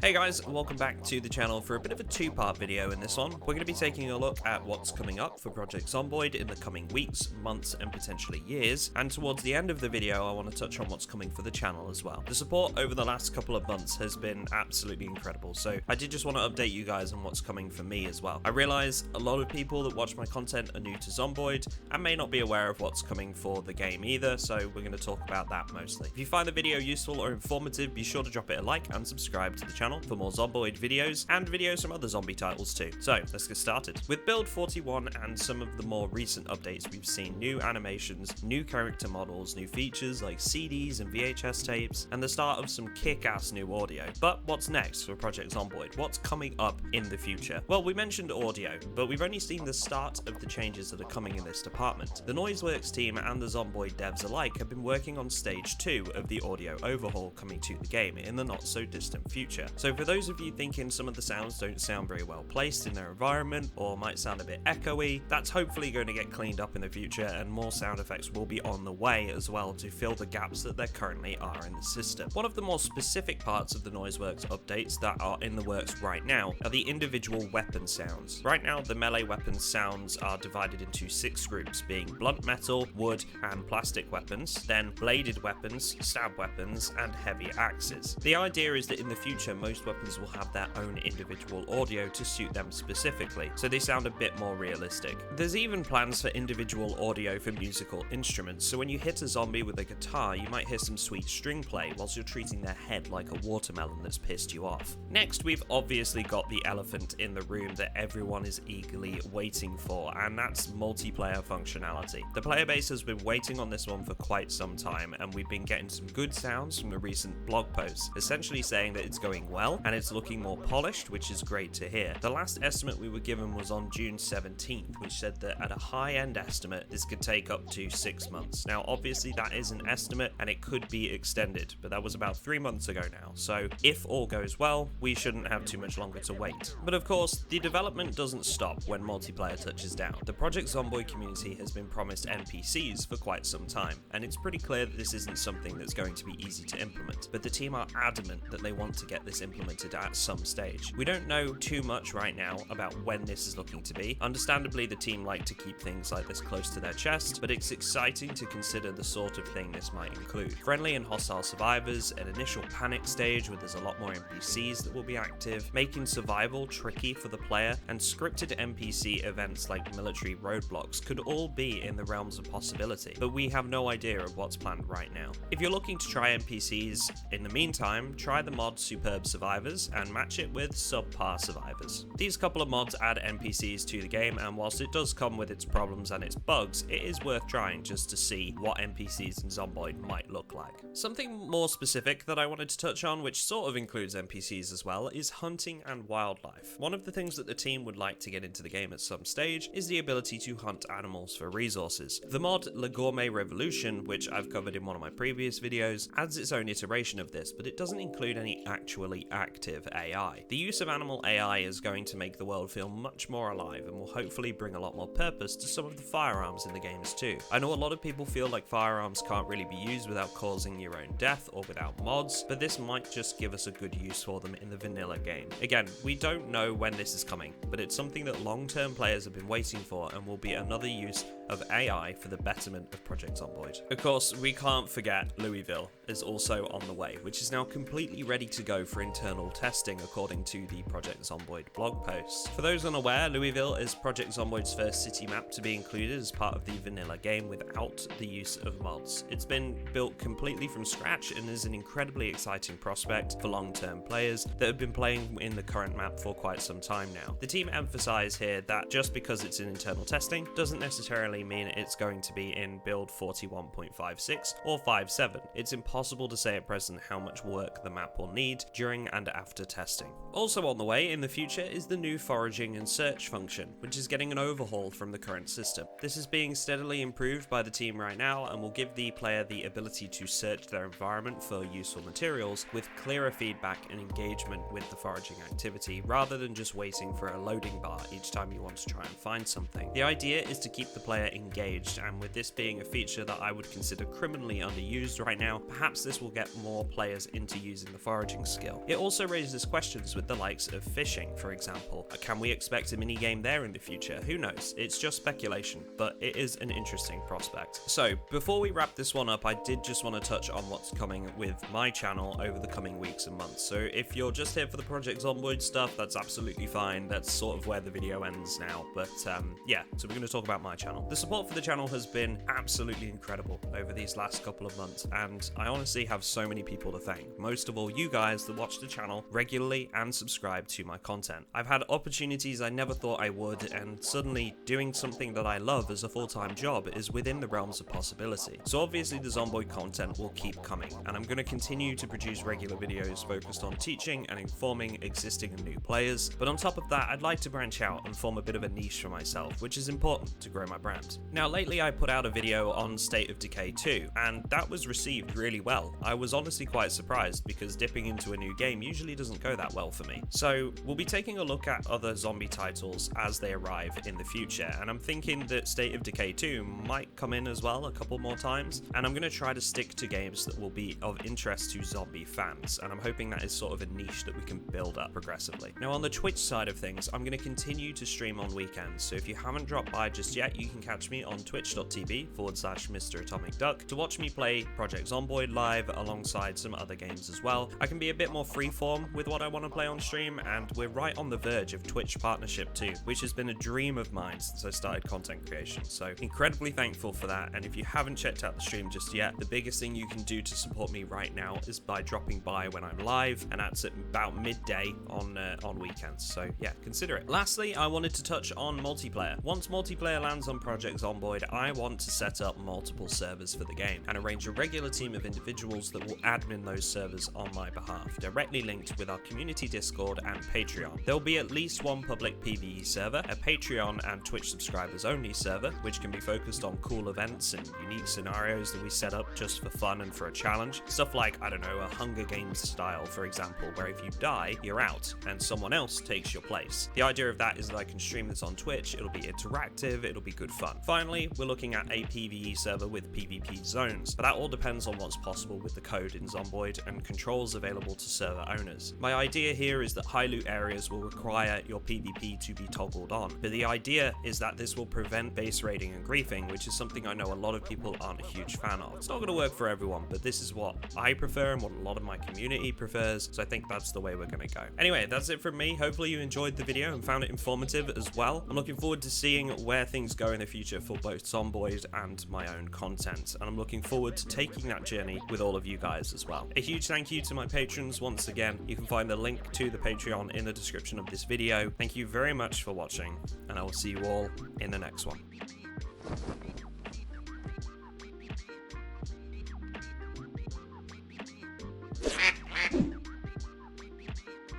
Hey guys, welcome back to the channel for a bit of a two-part video in this one. We're going to be taking a look at what's coming up for Project Zomboid in the coming weeks, months, and potentially years. And towards the end of the video, I want to touch on what's coming for the channel as well. The support over the last couple of months has been absolutely incredible, so I did just want to update you guys on what's coming for me as well. I realize a lot of people that watch my content are new to Zomboid and may not be aware of what's coming for the game either, so we're going to talk about that mostly. If you find the video useful or informative, be sure to drop it a like and subscribe to the channel for more Zomboid videos and videos from other zombie titles too. So let's get started. With build 41 and some of the more recent updates, we've seen new animations, new character models, new features like CDs and VHS tapes, and the start of some kick-ass new audio. But what's next for Project Zomboid? What's coming up in the future? Well, we mentioned audio, but we've only seen the start of the changes that are coming in this department. The Noiseworks team and the Zomboid devs alike have been working on stage 2 of the audio overhaul coming to the game in the not so distant future. So for those of you thinking some of the sounds don't sound very well placed in their environment or might sound a bit echoey, that's hopefully going to get cleaned up in the future, and more sound effects will be on the way as well to fill the gaps that there currently are in the system. One of the more specific parts of the Noiseworks updates that are in the works right now are the individual weapon sounds. Right now, the melee weapon sounds are divided into 6 groups, being blunt metal, wood, and plastic weapons, then bladed weapons, stab weapons, and heavy axes. The idea is that in the future, most weapons will have their own individual audio to suit them specifically, so they sound a bit more realistic. There's even plans for individual audio for musical instruments, so when you hit a zombie with a guitar, you might hear some sweet string play whilst you're treating their head like a watermelon that's pissed you off. Next, we've obviously got the elephant in the room that everyone is eagerly waiting for, and that's multiplayer functionality. The player base has been waiting on this one for quite some time, and we've been getting some good sounds from the recent blog posts, essentially saying that it's going well and it's looking more polished, which is great to hear. The last estimate we were given was on June 17th, which said that at a high-end estimate, this could take up to 6 months. Now, obviously that is an estimate and it could be extended, but that was about 3 months ago now, so if all goes well, we shouldn't have too much longer to wait. But of course, the development doesn't stop when multiplayer touches down. The Project Zomboid community has been promised NPCs for quite some time, and it's pretty clear that this isn't something that's going to be easy to implement, but the team are adamant that they want to get this implemented at some stage. We don't know too much right now about when this is looking to be. Understandably, the team like to keep things like this close to their chest, but it's exciting to consider the sort of thing this might include. Friendly and hostile survivors, an initial panic stage where there's a lot more NPCs that will be active, making survival tricky for the player, and scripted NPC events like military roadblocks could all be in the realms of possibility, but we have no idea of what's planned right now. If you're looking to try NPCs, in the meantime, try the mod Superb Survivors and match it with Subpar Survivors. These couple of mods add NPCs to the game, and whilst it does come with its problems and its bugs, it is worth trying just to see what NPCs in Zomboid might look like. Something more specific that I wanted to touch on, which sort of includes NPCs as well, is hunting and wildlife. One of the things that the team would like to get into the game at some stage is the ability to hunt animals for resources. The mod Le Gourmet Revolution, which I've covered in one of my previous videos, adds its own iteration of this, but it doesn't include any actually active AI. The use of animal AI is going to make the world feel much more alive and will hopefully bring a lot more purpose to some of the firearms in the games too. I know a lot of people feel like firearms can't really be used without causing your own death or without mods, but this might just give us a good use for them in the vanilla game. Again, we don't know when this is coming, but it's something that long-term players have been waiting for and will be another use of AI for the betterment of Project Zomboid. Of course, we can't forget Louisville is also on the way, which is now completely ready to go for internal testing according to the Project Zomboid blog posts. For those unaware, Louisville is Project Zomboid's first city map to be included as part of the vanilla game without the use of mods. It's been built completely from scratch and is an incredibly exciting prospect for long-term players that have been playing in the current map for quite some time now. The team emphasize here that just because it's in internal testing doesn't necessarily mean it's going to be in build 41.56 or 57. It's impossible impossible to say at present how much work the map will need during and after testing. Also on the way in the future is the new Foraging and Search function, which is getting an overhaul from the current system. This is being steadily improved by the team right now and will give the player the ability to search their environment for useful materials with clearer feedback and engagement with the foraging activity, rather than just waiting for a loading bar each time you want to try and find something. The idea is to keep the player engaged, and with this being a feature that I would consider criminally underused right now, perhaps this will get more players into using the foraging skill. It also raises questions with the likes of fishing, for example. Can we expect a minigame there in the future? Who knows? It's just speculation, but it is an interesting prospect. So, before we wrap this one up, I did just want to touch on what's coming with my channel over the coming weeks and months. So if you're just here for the Project Zomboid stuff, that's absolutely fine. That's sort of where the video ends now. But yeah, so we're going to talk about my channel. The support for the channel has been absolutely incredible over these last couple of months, and I honestly have so many people to thank. Most of all, you guys that watch the channel regularly and subscribe to my content. I've had opportunities I never thought I would, and suddenly doing something that I love as a full-time job is within the realms of possibility. So obviously the Zomboid content will keep coming, and I'm going to continue to produce regular videos focused on teaching and informing existing and new players. But on top of that, I'd like to branch out and form a bit of a niche for myself, which is important to grow my brand. Now lately I put out a video on State of Decay 2, and that was received really well. I was honestly quite surprised, because dipping into a new game usually doesn't go that well for me. So we'll be taking a look at other zombie titles as they arrive in the future, and I'm thinking that State of Decay 2 might come in as well a couple more times, and I'm going to try to stick to games that will be of interest to zombie fans, and I'm hoping that is sort of a niche that we can build up progressively. Now on the Twitch side of things, I'm going to continue to stream on weekends, so if you haven't dropped by just yet, you can catch me on twitch.tv/MrAtomicDuck to watch me play Project Zomboid live alongside some other games as well. I can be a bit more freeform with what I want to play on stream, and we're right on the verge of Twitch partnership too, which has been a dream of mine since I started content creation, so incredibly thankful for that. And if you haven't checked out the stream just yet, the biggest thing you can do to support me right now is by dropping by when I'm live, and that's at about midday on weekends, so yeah, consider it. Lastly, I wanted to touch on multiplayer. Once multiplayer lands on Project Zomboid, I want to set up multiple servers for the game and arrange a regular team of individuals that will admin those servers on my behalf, directly linked with our community Discord and Patreon. There will be at least one public Pve server, a Patreon and Twitch subscribers only server, which can be focused on cool events and unique scenarios that we set up just for fun and for a challenge. Stuff like, I don't know, a Hunger Games style, for example, where if you die, you're out and someone else takes your place. The idea of that is that I can stream this on Twitch, it'll be interactive, it'll be good fun. Finally, we're looking at a Pve server with PvP zones, but that all depends on what's possible with the code in Zomboid and controls available to server owners. My idea here is that high loot areas will require your PvP to be toggled on, but the idea is that this will prevent base raiding and griefing, which is something I know a lot of people aren't a huge fan of. It's not going to work for everyone, but this is what I prefer and what a lot of my community prefers, so I think that's the way we're going to go. Anyway, that's it from me. Hopefully you enjoyed the video and found it informative as well. I'm looking forward to seeing where things go in the future for both Zomboid and my own content, and I'm looking forward to taking that journey with all of you guys as well. A huge thank you to my patrons once again. You can find the link to the Patreon in the description of this video. Thank you very much for watching, and I will see you all in the next one.